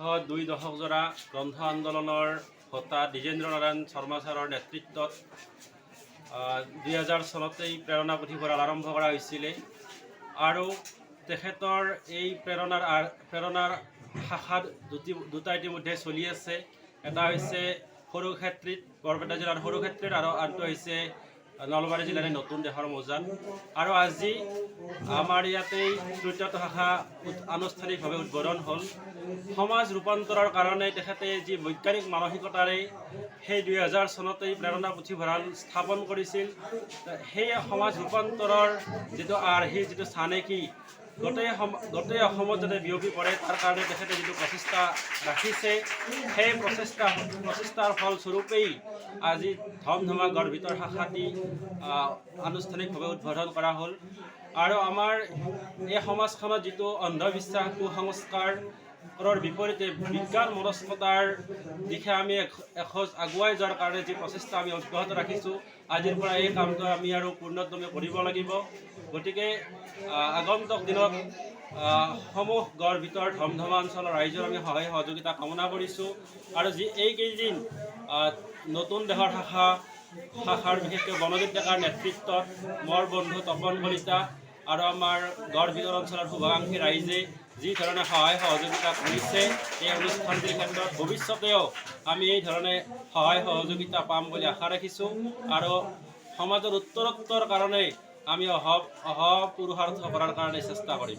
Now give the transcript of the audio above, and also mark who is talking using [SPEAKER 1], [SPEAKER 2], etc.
[SPEAKER 1] 2 দশক জোৰা গ্ৰন্থ আন্দোলনৰ হোতা দ্বিজেন্দ্ৰ নাৰায়ণ শৰ্মা ছাৰৰ নেতৃত্বত 2000 চনতেই প্ৰেৰণা পুথিভঁৰাল আৰম্ভ কৰা হৈছিলে আৰু তেখেতৰ এই প্ৰেৰণাৰ শাখা দুটা ইতিমধ্যে চলি আছে। এটা হৈছে সৰুক্ষেত্ৰীত, বৰপেটা জিলাৰ সৰুক্ষেত্ৰীত, আৰু আনটো হৈছে নলবাৰী জিলাৰ নতুন দেশৰ মৌজাত। আৰু আজি আমাৰ ইয়াতেই তৃতীয়টো শাখা আনুষ্ঠানিকভাৱে উদ্বোধন হ'ল। সমাজ ৰূপান্তৰৰ কাৰণে তেখেতে যি বৈজ্ঞানিক মানসিকতাৰে সেই 2000 চনতেই প্ৰেৰণা পুথিভঁৰাল স্থাপন কৰিছিল, সেই সমাজ ৰূপান্তৰৰ যিটো আৰ্হিৰ যিটো চানেকি গোটেই অসমত যাতে বিয়পি পৰে, তাৰ কাৰণে তেখেতে যিটো প্ৰচেষ্টা ৰাখিছে, সেই প্ৰচেষ্টাৰ ফলস্বৰূপেই আজি ধমধমা গড়ভিতৰ শাখাটি আনুষ্ঠানিকভাৱে উদ্বোধন কৰা হ'ল। আৰু আমাৰ এই সমাজখনত যিটো অন্ধবিশ্বাস, কুসংস্কাৰৰ বিপৰীতে বিজ্ঞান মনস্কতাৰ দিশে আমি এখোজ আগুৱাই যোৱাৰ কাৰণে যি প্ৰচেষ্টা আমি অব্যাহত ৰাখিছোঁ, আজিৰ পৰা এই কামটো আমি আৰু পূৰ্ণোদ্যমে কৰিব লাগিব। গতিকে আগন্তুক দিনত সমূহ গড়ভিতৰ ধমধমা অঞ্চলৰ ৰাইজৰ আমি সহায় সহযোগিতা কামনা কৰিছোঁ। আৰু এইকেইদিন নতুন দেশৰ শাখাৰ বিশেষকৈ বনজিৎ ডেকাৰ নেতৃত্বত মোৰ বন্ধু তপন কলিতা আৰু আমাৰ গড়ভিতৰ অঞ্চলৰ শুভাকাংক্ষী ৰাইজে যি ধৰণে সহায় সহযোগিতা কৰিছে এই অনুষ্ঠানটিৰ ক্ষেত্ৰত, ভৱিষ্যতেও আমি এই ধৰণে সহায় সহযোগিতা পাম বুলি আশা ৰাখিছোঁ। আৰু সমাজৰ উত্তৰোত্তৰ কাৰণে আমি অহপুৰুষাৰ্থ কৰাৰ কাৰণে চেষ্টা কৰিম।